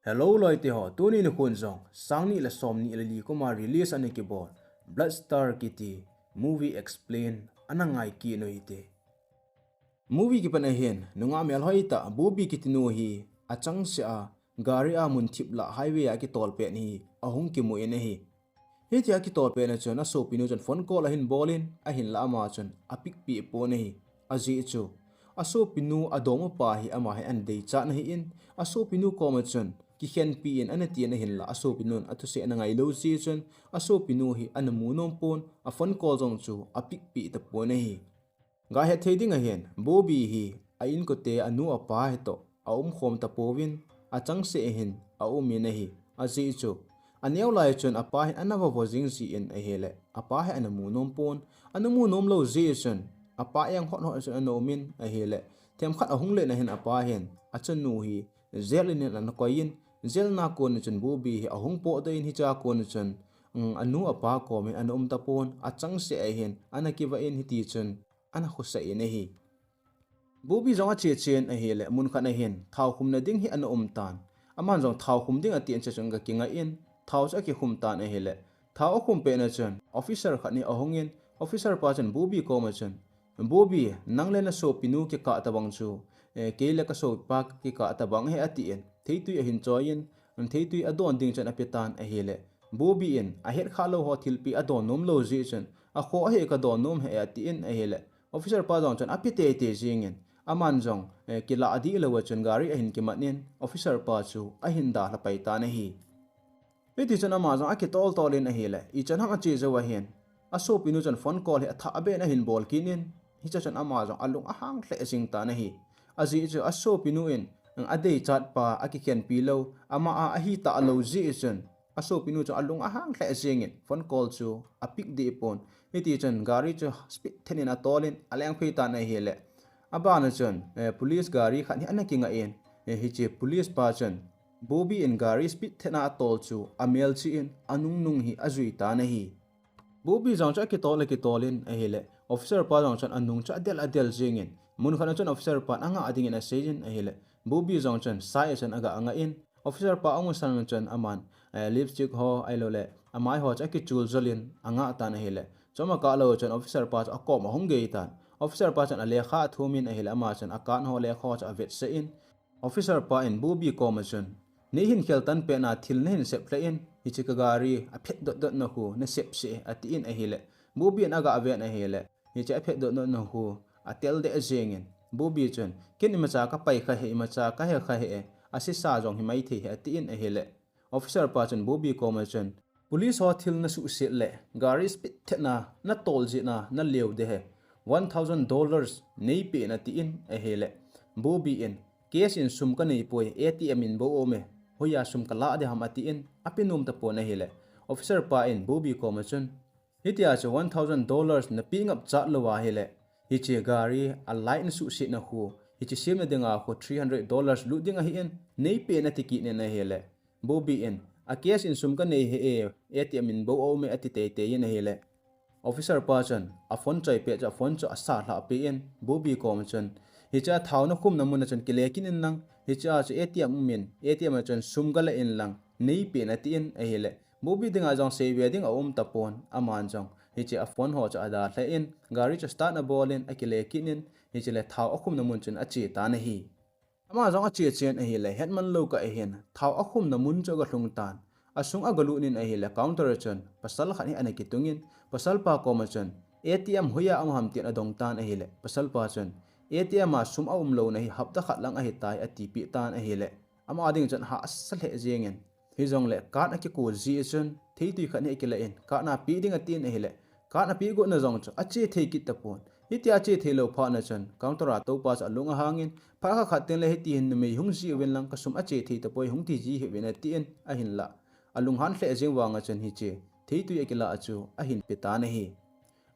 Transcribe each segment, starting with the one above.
Hello loi te ho tu ni nu khun zong sang ni la som ni la li ko ma release ani ki bor Bloodstar kiti movie explain anangai ki no ite movie ki pana hen nunga mel hoi ta bubi ki tinu hi achang sia gari a mun thip la highway a ki tol pe ni ahung ki mu ene hi he tia ki tol pe na chona so pinu jon phone call a hin bolin a hin la ma chon apik pi po ne hi aji chu aso pinu adomo pa hi ama he an dei cha na hi in aso pinu ko ma chon ki khen pi in ana ti na hin la aso pinun atu se na ngai lo chi chon aso pinu hi anamu nom pon a phone call jong chu apik pi ta po ne hi ga he theding a hen bobi hi a in ko te anu apa he to a khom ta powin a chang se hin a mi na hi a ji chu aneu lai chon apa hi anawa vojing si in a hele apa he anamu nom pon anamu nom lo ji chon apa yang hot hot chon anomin a hele them khat a hung le na hen apa hen a chon nu hi zelin an ko in zel na kon chon bobi hi a hung po da in hi cha kon chon anu apa ko me anom ta pon a chang se a hen anakiwa in hi ti chon ana khusa ene hi bobi zonga che chen a hele mun khana hen thau khum na ding hi an tan aman zong thau khum ding a tian che chang ga kinga in thau cha ki khum tan a hele thau khum pe na chon officer khani a hongin officer pa chen bobi ko ma chen bobi nangle na so pinu ke ka ta bang chu ke le ka so pa ki ka ta bang he ati en theitu a hin choin an theitu a don ding chen a petan a hele bobi in a het khalo ho thilpi a don nom lo ji chen a kho he ka don nom he ati in a hele officer pa jong chan apite te jingin aman jong kila adi lawa chan gari a hin ki manin officer pa chu a hin da la pai ta na hi eti chan ama jong a ki tol tolin a hele I chan hang a che zo wa hen a so pinu chan phone call he atha abe na hin bol kinin hi chan ama jong alung a hang hle jing ta na hi aji chu a so pinu in ang adei chat pa a ki khen pi lo ama a hi ta lo ji chan aso pinu chu alung a hang hle jingin phone call chu a pick de pon eti chan gari chu speed thenin a tolin aleng phei ta na hele aba na chan police gari khan hi anakinga en hi che police pa chan bobi in gari speed thena tol chu amel chi in anung nung hi azui ta na hi bobi jang cha ki tolin a hele officer pa jang chan anung cha adel jingin mun khana chan officer pa anga ading in a sejin a hele bobi jang chan sai chan aga anga in officer pa ong san chan aman lipstick ho ailole amai ho cha ki chul zolin anga ta na hele choma ka lo chan officer pa a ko ma hong ge tan officer pa chan ale kha thumin a hele ama chan akan ho le kho cha vet se in officer pa in bobi ko ma chan ni hin khel tan pe na thil ne hin sep ple in hi chi ka gari a phet dot na hu na sep se ati in a hele bobi na ga ave na hele hi cha phet dot na hu a tel de jengin bobi chan kin ma cha ka pai kha he ma cha ka he kha he asi sa jong hi mai the he ati in a hele officer pa chan bobi ko ma chan police ho thil na su se le gari speed thena na tol ji na lew de he $1,000 nei pe na ti in a hele bobi in case in sum ka nei poi ATM in bo ome hoya sum ka la de ham ati in apinum ta po na hele officer pa in bobi ko ma chan hitia che $1,000 na ping up chat lo wa hele hi che gari a line su se na hu hi che sim na denga ko $300 lu dinga hi in nei pe na ti ki ne na hele bobi in a case in sum ka nei he ATM in bo ome ati te in hele officer pa chan a phone chai pe cha phone cha sa hla pe in bobi kom chan hi cha thau na khum na mun chan kilekin in nang hi cha ATM min ATM chan sum gala in lang nei pe na ti in a hele bobi dinga jong se we ding a tapon aman jong hi cha a phone ho cha ada hla in gari cha start na bolin a kilekin in hi cha le thau a khum na mun chan a che ta na hi ama jong a che chen a hele hetman lo ka a hen thau a khum na mun cha ga hlung tan asung agalu nin a hele counter chan pasal khani anaki tungin pasal pa ko ma chan ATM hoya am ham tian adong tan a hele pasal pa chan ATM ma sum a lo na hi hapta khat lang a hi tai a ti pi tan a hele ama ading chan ha asal he jengen hi jong le kat a ki ko ji chan thei tu khani ki la en ka na pi ding a tin a hele ka na pi go na jong cha a che thei ki ta pon hi tia che thei lo pha na chan counter a to pa cha lunga hangin pha kha khat ten le hi ti hin numei hung ji wen lang ka sum a che thei ta poi hung ti ji hi wen a ti en a hin la alung han hle jeng wanga chan hi che thei tu ekila achu a hin peta na hi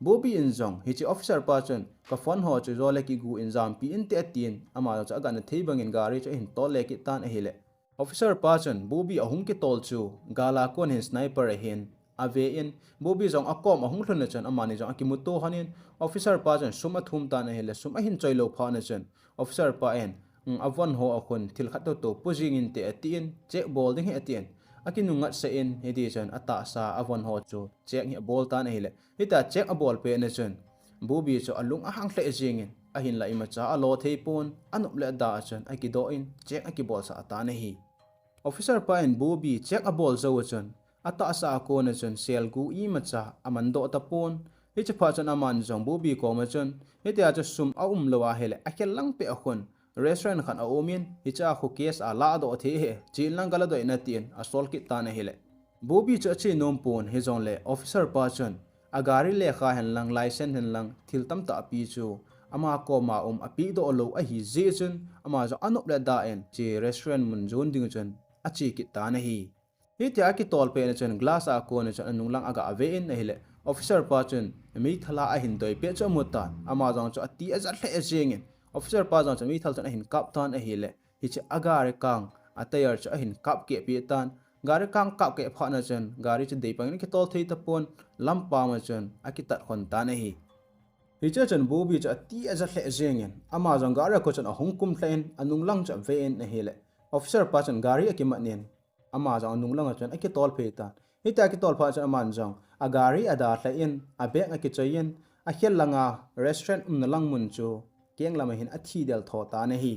bobi in jong hi che officer pa chan ka phone ho chu zole ki gu in jam pi in te tin ama cha ga na thei bangin gari cha hin tol le ki tan a hele officer pa chan bobi ahung ki tol chu gala kon hin sniper a hin ave in bobi jong akom ahung thun na chan amani jong akimu to hanin officer pa chan suma thum ta na hele suma hin choilo pha na chan officer pa en avon ho akon thil khat to pojing in te atin check ball ding he atin akinu ngat se in hedi chan ata sa avon ho chu check hi ball tan hele hita check a ball pe na chan bubi chu alung a hang hle jing in a hin la ima cha a lo thei pon anup le da chan aki do in check aki ball sa ata na hi officer pa in bubi check a ball zo chan ata sa ko na chan sel gu i ma cha aman do ta pon hi cha pha chan aman jong bubi ko ma chan hita cha sum a lo a hele a khel lang pe akon restaurant khan a omin hi cha khu case a la do the he chin lang gala do ina tin a sol ki ta na hele bobi cha chi nom pon he jong le officer pa chon agari le kha hen lang license hen lang thil tam ta pi chu ama ko ma api do lo a hi je chun ama zo anop le da en chi restaurant mun zon ding chun a chi ki ta na hi hi tia ki tol pe na chun glass a ko na chun anung lang aga ave in na hele officer pa chun mi thala a hin doi pe cha mutan ama jong chu ati a za hle jeng in officer pa jang chami thal chan hin kap tan a hi le hi che agare kang atayar cha hin kap ke pi tan gari kang kap ke pha na chan gari che dei pang ni ke tol thei ta pon lampa ma chan akita khon ta na hi hi cha chan bu bi cha ti a za hle jeng in ama jang gari ko chan a hongkum thlein anung lang cha ve en a hi le officer pa chan gari akimat nen ama jang anung lang chan aki tol phe ta hi ta ki tol pha chan aman jang agari ada thlein a bek aki chayen a khel langa restaurant na lang mun chu keng lama hin athi del tho ta na hi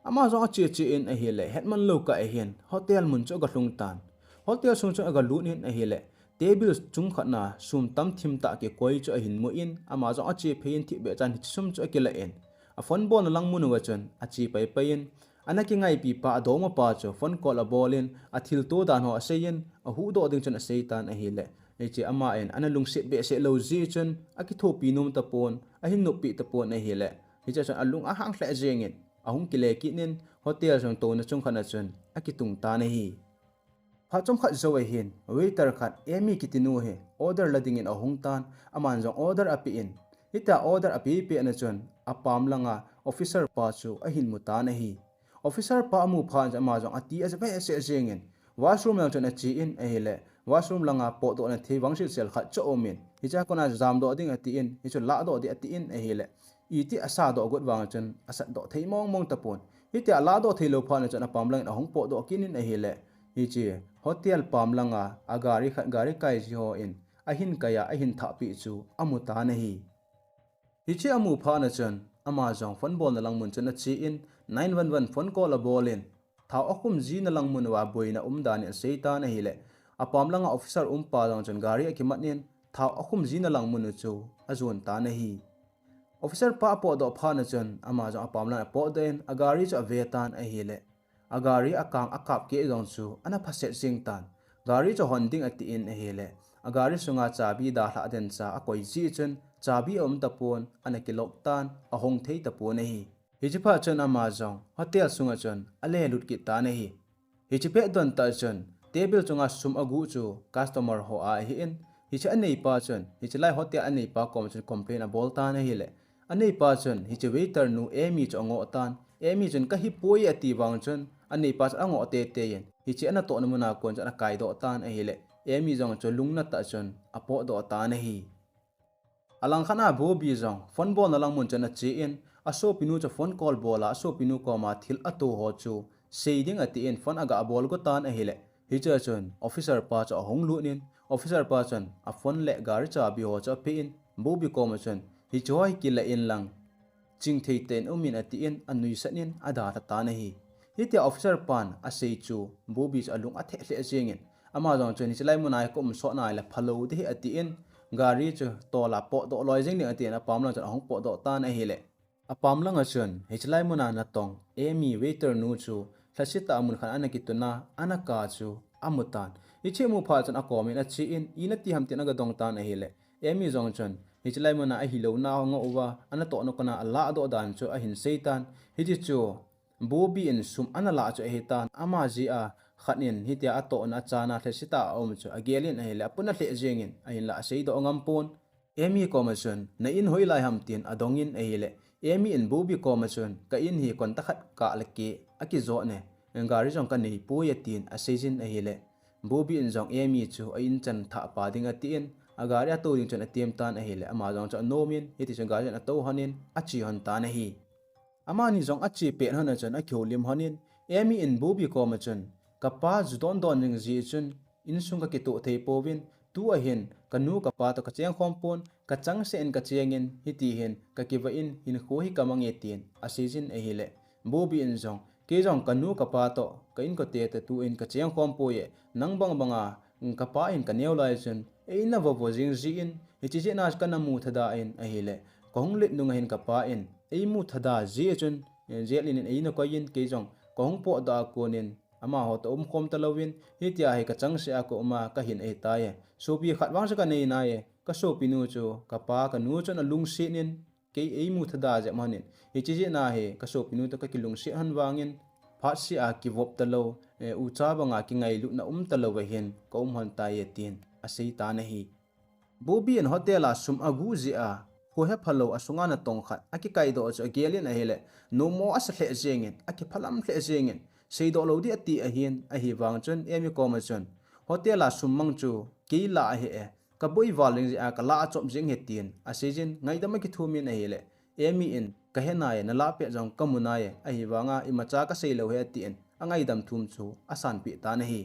ama zo chi chi in a hi le hetman lo ka a hin hotel mun cho ga hlung tan hotel sung cho ga lu nin a hi le table chung khana sum tam thim ta ke koi cho a hin mu in ama zo chi phein thi be chan sum cho ke la en a phone bon lang mun wa chan a chi pai pai in anaki ngai pi pa do ma pa cho phone call a bolin a thil to dan ho a sein a hu do ding chan a seitan a hi le che ama en ana lung set be se lo ji chun aki tho pi num ta pon a hin no pi ta pon a hi le hi cha chan alung a hang hla jeng in a hung ki le ki nin hotel jong to na chung khana chun aki tung ta na hi pha chom khat zo a hin waiter khat emi kitinu he order lading in a hung tan aman jong order api in hita order api pe na chun apam langa officer pa chu a hin mu ta na hi officer pa mu pha ama jong ati a ba se jeng in washroom lang chun a chi in a hi le washroom langa po do na thei wangsil sel khat cho omin hi cha kona jam do ding ati in hi chu la do di ati in a hi le iti asa do gut wang chun asat do thei mong mong tapon hi te la do thei lo pha na chana pam lang a hong po do kinin a hi le hi chi hotel pam langa agari khat gari kai ji ho in a hin kaya a hin tha pi chu amu ta na hi chi amu pha na chun ama jong phone bol na lang mun chun a chi in 911 phone call a bolin thau akum ji na lang mun wa boina dan a seita na hi le apam langa officer pa jong chun gari akimat nin thau akum ji na lang mun chu azon ta na hi officer pa po do pha na chun ama jong apam langa po den agari cha vetan a hi le agari akang akap ke jong chu ana phaset sing tan gari cha honding ati in a hi le agari sunga chabi da hla den cha a koi ji chun chabi ta pon ana ki lok tan a hong thei ta pon a hi hi pha chun ama jong hotel sunga chun ale lut ki ta na hi hi pe don ta chun table chunga sum agu chu customer ho a hi in hi cha anei pa chun hi lai hotel anei pa kom chun complain a bol ta na hi le anei pa chun hi waiter nu emi chongo tan emi chun ka hi poi ati wang chun anei pa ango te te yen hi ana to na muna kon chana kai do tan a hi le emi jong chu lungna ta chun apo do ta na hi alang khana bo bi jong phone bol na lang mun chana chi in aso pinu cha phone call bola aso pinu ko ma thil ato ho chu seiding ati in phone aga bol go tan a hi le hi cha chun officer pa cha hong lu nin officer pa chun a phone le gari cha bi ho cha pe in bo bi ko ma chun hi choi ki la in lang ching thei ten umin ati in anui sanin ada ta na hi hi te officer pan a sei chu bo bi cha lung a the hle jeng in ama jong chun hi lai munai ko so nai la phalo de ati in gari chu to la po do loi jeng ni ati na pam lang cha hong po do ta na hi le apam lang a chun hi lai muna na tong emi waiter nu chu thlasita amun khan anakituna anaka chu amutan iche mu pha chan akomin a chi in ina ti ham tena ga dong tan a hele emi jong chun hi chlai mana a hi lo na ngo wa ana to no kana ala do dan chu a hin seitan hi chi chu bobi in sum ana la chu he tan ama ji a khanin hi tia ato na chana thlasita om chu agelin a hele apuna hle jengin a hin la sei do ngam pon emi commission na in hoi lai ham tin adongin a hele emi in bobi commission ka in hi kon ta khat ka laki aki zo ne ngari jong ka nei pu yatin a sejin a hele bobi in jong emi chu a in chan tha pa ding ati in agari ato ding chan atem tan a hele ama jong cha nomin hiti chang gari ato hanin a chi hon ta na hi ama ni jong achi pe hana chan a khyolim hanin emi in bobi ko ma chan kapa judon don ring ji chun in sung ka kitu thei povin tu a hin kanu kapa to ka cheng khompon ka chang se en ka chengin hiti hin ka kiwa in hin kho hi kamange tin asijin e hile bobi in jong ke jong kanu kapa to ka in ko te te tu in ka cheng khompo ye nang bang banga kapa in ka neu lai chun e na vo jing ji in hi chi na ka na mu thada in a hile ko hung lit nu hin kapa in e mu thada ji chun jelin in e na ko yin ke jong ko hung po da ko nin ama ho to khom talawin hitia he ka chang se ko ma ka hin e ta ye so pi khat wang sa ka nei na ye ka so pi nu chu ka pa ka nu chon alung si nin ke e mu thada ja manin hi chi na he ka so pi nu to ka kilung si han wangin phat si a ki vop talo u cha banga ki ngai lu na talo we hin ko hon ta ye tin a sei ta na hi bobi en hotel a sum agu ji a ho he phalo asunga na tong khat aki kai do cho gelin a hele no mo as hle jengin aki phalam hle jengin sei do lo di ati a hian a hi wang chon emi ko ma chon hotel a sum mang chu ki la a he e ka boi waling a ka la chop jing he tin a sejin ngai da ma ki thumin a hele emi in ka he na ye na la pe jong kamuna ye a hi wanga i ma cha ka sei lo he ti en angai dam thum chu asan pi ta na hi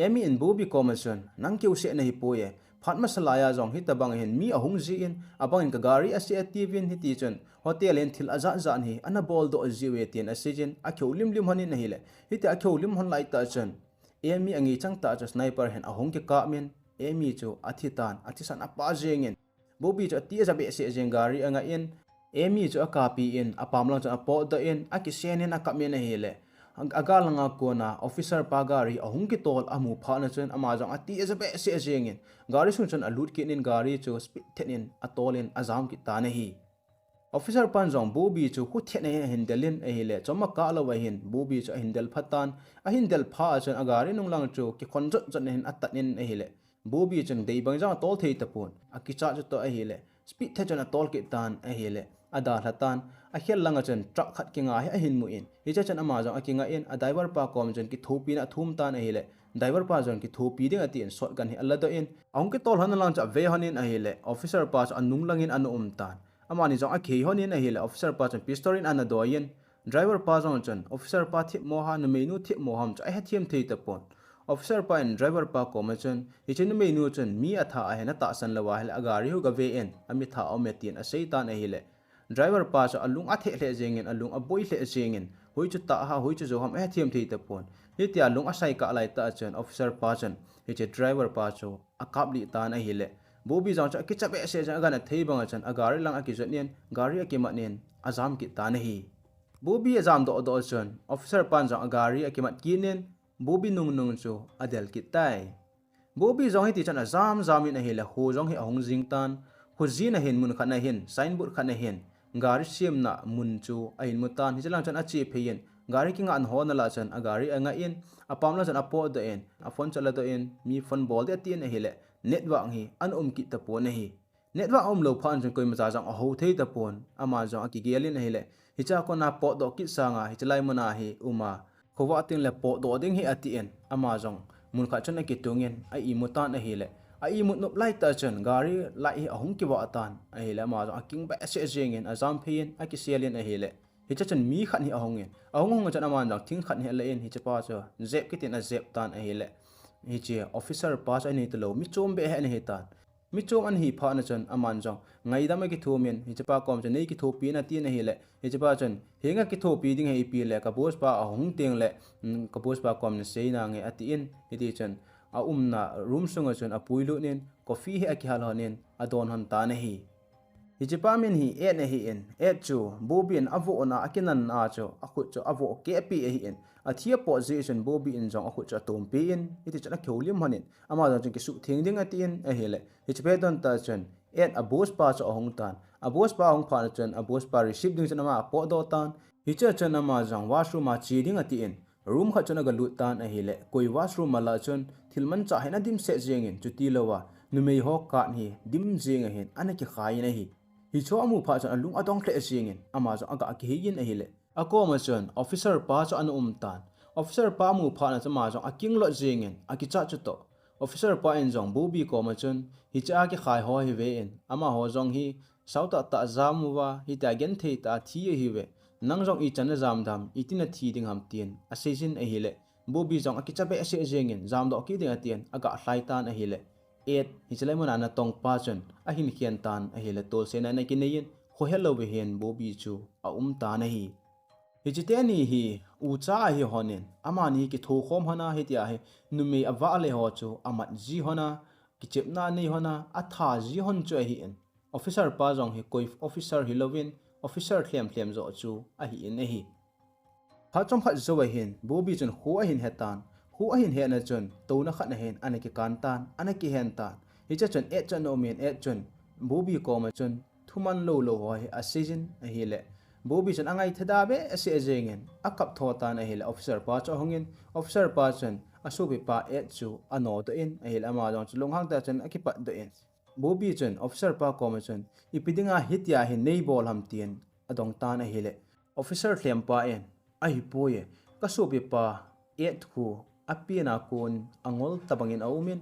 emi in bobi ko ma chon nang keu se na hi po ye phat masalaya jong hi tabang hin mi ahung ji in abang in ka gari ase ativin hi ti chon hotel en thil aza zan hi ana bol do jiwe tin asijin a kheulim lim hanin hi le hi ta kheulim hon lai ta chon emi angi chang ta cho sniper hen ahung ke ka min emi chu athitan athisan apa jengin bobi chu ti za be se jeng gari anga in emi chu akapi in apam lang chu apo da in akisen en akamen hi le agalanga kona officer pagari ahung ki tol amu phana chen amajang ati ezabe se jengin gari sun chen alut kinin gari chu speed thenin atolin azam ki tane hi officer panjong bobi chu khu thene hindelin e hile choma ka lo wa hin bobi chu hindel phatan a hindel pha chen agari nunglang chu ki khonjot chen hin atanin e hile bobi chen dei bangjang tol thei tapun akicha chu to e hile speed the chen atol ki tan e hile ada hlatan a khel langa chen truck khat ki nga he hin mu in hi cha chen ama jong akinga in a driver pa kom chen ki thopi na thum tan a hele driver pa jon ki thopi ding ati en shot gan hi allado in aung ki tol han lang cha ve hanin a hele officer pa anung langin anu tan amani jong a khei honin a hele officer pa chen pistorin an do yin driver pa jong chen officer pa thip mo ha numei nu thip mo ham cha he thiam thei ta pon officer pa and driver pa kom chen hi chen numei nu chen mi atha a hena ta san lawa hele agari hu ga ve en ami tha ometin a seitan a hele driver pa so alung athe hle jengin alung a boi hle jengin hoi chu ta ha hoi chu zo ham a thiam thei ta pon hi tia lung a sai ka lai ta chen officer pa chen hi che driver pa cho a kap li tan a hile bobi jang cha ki cha be se jang ga na thei bang chen a gari lang a ki jen gari a ki ma nen azam ki ta na hi bobi azam do chen officer pan jang a gari a ki mat ki nen bobi nung chu adel ki tai bobi jang hi ti chan azam zamin a hile ho jang hi ahung jing tan ho ji na hin mun khana hin signboard khana hin gari siam na mun chu a hin mutan hi chalang chan a chi phein gari ki ngan ho na la chan a gari anga in apam la chan apo da en a phone chala da en mi phone bol de tin a hele network hi an ki ta pon hi network lo phan chan koi ma jang a ho thei ta pon ama jang a ki gelin a hele hi cha ko na po do ki sanga hi chalai mana hi uma khowa tin le po do ding hi ati en ama jang mun kha chan a ki tungin a i mutan a hele a i mut nop lai ta chen gari lai hi ahung ki wa tan a hele ma jang a king ba se jengin a zam phein a ki selin a hele hi cha chen mi khat hi ahong chan aman jang thing khat hi le in hi cha pa cho zep ki tin a zep tan a hele hi che officer pass ani to lo mi chom be he ni tan mi chom an hi pha na chen aman jang ngai da ma ki thumin hi cha pa kom chen nei ki thu pi na ti na hi le hi cha pa chen henga ki thu pi ding he pi le ka boss pa ahong teng le ka boss pa kom na sei na nge ati in hi ti chen a na room sunga chen a puilu nen coffee he a ki hal hanin a don han ta na hi hi chipamin hi e na hi in e chu bobi en avo na akinan na chu a khu chu avo ke pi hi in a thia position bobi in jong a khu chu tom pi in iti chana kholim hanin ama jong ki su thing ding ati in a hele hi chipe don ta chen et a boss pa chu hong tan a boss pa hong pha chen a boss pa receive ding chana ma po do tan hi cha chana ma jong washroom ma chi ding ati in room kha chana ga lut tan a hele koi washroom ma la chen thilman cha hena dim se jengin chuti lowa numei ho ka hi dim jeng a hin ana ki khai na hi hi cho amu pha chan alung atong hle singin ama jo aga ki hin a hile ako ma chan officer pa cho an tan officer pa mu pha na chama jo aking lo jingin aki cha chu to officer pa en jong bobi ko ma chan hi cha ki khai ho hi ve en ama ho jong hi sauta ta zamu wa hi ta gen thei ta thi hi ve nang jong I chan zam dam itina thi ding ham tien a season a hi le Bobby jong akichabe ase jengin zam do ki ding atien aga hlai tan a hi le et hi chalai mona na tong pa chon a hin khian tan a hi le tol se na ki nein kho hello be hen Bobby chu a ta na hi Hijiteni hi ucha hi honin amani ki tho khom hana hitia he numei awa le ho chu amat ji hona ki chepna nei hona atha ji hon chu hi en officer pa jong hi koi officer hi lovin officer thlem zo chu a hi en hi pha chom pha zo hin Bobby chun hu a hin hetan hu a hin he na chun to na khat na hen anaki kan tan anaki hen tan hi cha chun et chan no men et chun Bobby ko ma chun thuman lo hoi a season a hi le Bobby chan angai thada be ase ajengen akap thota na hil officer pa cha hongin officer pa chan asubi pa et chu ano to in a hil ama jong chulung hang ta chan akipa do in Bobby chan officer pa ko ma chan ipidinga hitya hi nei bol ham tien adong ta na hile officer thlem pa en a hi poye kasubi pa et hu apina kun angol tabangin aumin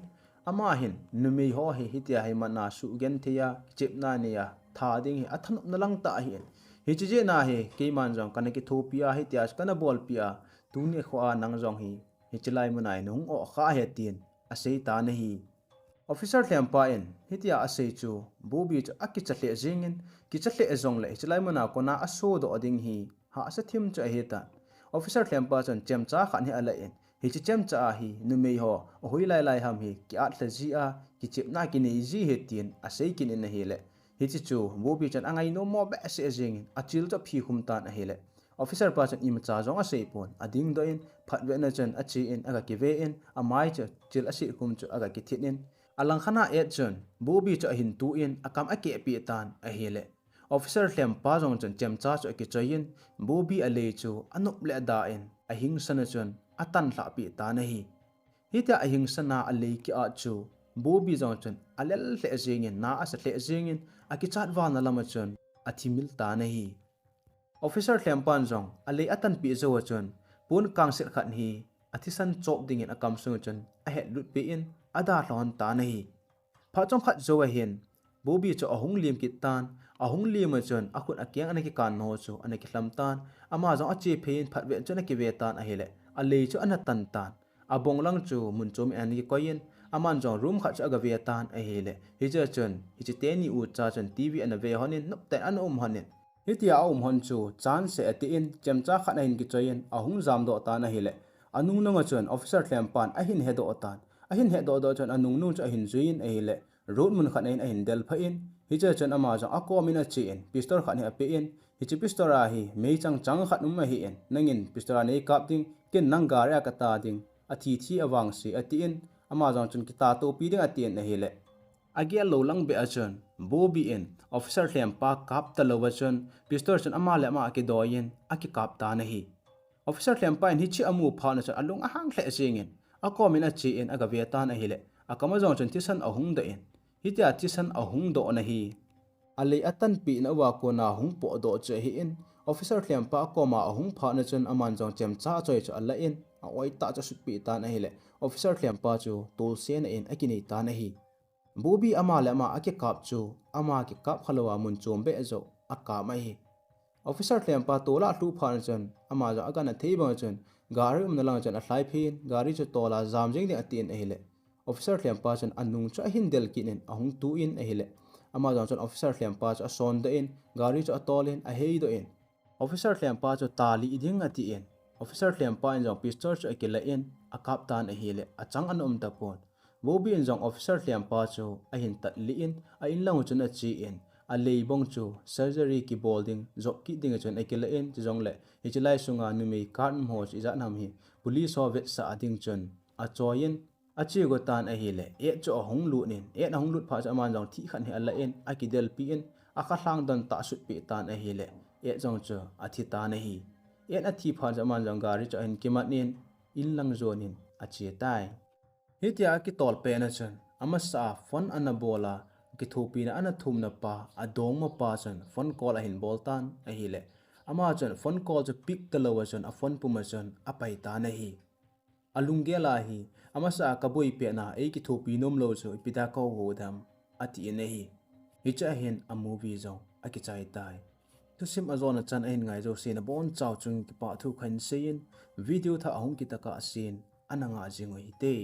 ama hin numei ho hi hitya hi mana su gen thia chipna niya tha ding hi athan na lang ta hi Hijije na he keiman jong kana ki thopia he tias kana bol pia tuni khwa nang jong hi hichilai munai nung o kha he tin asei ta na hi officer tlempa en hitia asei chu Bobby chu akichle jingin kichle ezong le hichilai muna kona aso do ading hi ha asathim chu he ta officer tlempa chon chemcha khan hi ala en hi chi chemcha hi numei ho hoilai lai ham hi ki atla ji a ki chipna ki nei ji he tin asei kin in hi le Hichi chu Bobby chan angai no mo be ase jing achil to phi khum tan a hele officer pa chan im cha jong ase pon ading do in phat we na chan achi in aga ki ve in amai chu chil ase khum chu aga ki thin in alang khana et chan Bobby chu hin tu in akam ake pi tan a hele officer hlem pa jong chan chem cha chu ki choyin Bobby ale chu anup le da in a hing sana chan atan hla pi ta na hi hita a hing sana ale ki a chu Bobby jong chan alel hle jingin na asa hle jingin akichat wa na lama chun athimil ta na hi officer tlempan jong ale atan pi zo chun pun kang se khat hi athisan chop ding in akam sung chun a het lut pe in ada hlon ta na hi pha chom khat zo a hin Bobby cho ahung lim kit tan ahung lim chun akhun akyang anaki kan no chu anaki hlam tan ama jong ache phein phat ve chun ki ve tan a hele ale chu ana tan tan abong lang chu mun chom ani koyin aman jong room kha cha ga ve tan a hele hi cha chun hi chi te ni u cha chun TV ana ve honin nup te an honin hi tia hon chu chan se ati in chemcha khana hin ki choyin ahung jam do ta na hele anung nang chun officer tlempan a hin he do tan a hin he do chun anung nu cha hin zuin a hele road mun khana in a hin del pha in hi cha chun ama jong akomina chi in pistol khani a pe in hi chi pistol a hi mei chang khat um ma hi in nangin pistol nei kap ding ken nang ga ra ka ta ding athi awang si ati in ama jong chun kita to pi ding atien na hele agia lo lang be achon Bobby in officer thlem pa kap ta lo wachon pistol chun ama le ma ki doyin aki kap ta na hi officer thlem pa in hi chi amu pha na chon alung a hang hle jingin akomin a chi in aga ve ta na hele akama jong chun tisan ahung da in hitia tisan ahung do na hi ale atan pi na wa ko na hung po do che hi in officer thlem pa ko ma ahung pha na chun aman jong chem cha choi chu alla in a oi ta cha sut pi ta na hele officer thlem pa chu tol sen in akini ta na hi Bobby ama le ma ake kap chu ama ki kap khalowa mun chom be zo aka mai hi officer thlem pa tola hlu phan chon ama ja aga na thei ba chon gari um na lang chon a hlai phin gari chu tola jam jing de atin a hele officer thlem pa chon anung chu hin del kinin ahung tu in a hele ama ja chon officer thlem pa chu son de in gari chu atol in a hei do in officer thlem pa chu tali iding ati in officer thlem pa in jong pistol chu akila in akap tan a hele achang an ta pon Bobby in jong officer thlem pa chu a hin tat li in a in lang chun a chi in a lei bong chu surgery ki bolding zok ki ding chun akila in chi jong le hi chilai sunga numei kan mo chi ja nam hi police ho vet sa ading chun a choyin a chi go tan a hi le e chu hong lu nin e na hong lut pha cha man jong thi khan hi ala in a ki del pi in a kha hlang don ta sut pi tan a hi le e jong chu a thi ta na hi e na thi pha cha man jong gari cha hin kimat nin in lang zonin a chi tai hitia ki tol pe na chun ama sa phone ana bola ki thopi na ana thum na pa adong ma pa chun phone call a hin boltan a hi le ama chun phone call chu pick ta lo chun a phone puma chun a pai ta na hi alungge la hi ama sa ka boi pe na e ki thopi nom lo chu pida ko ho dam ati ne hi hi cha hin a movie zo a ki chai tai tu sim azon chan ein ngai zo sin bon chaw chung ki pa thu khan sein video tha ahung ki taka sin ananga jingoi te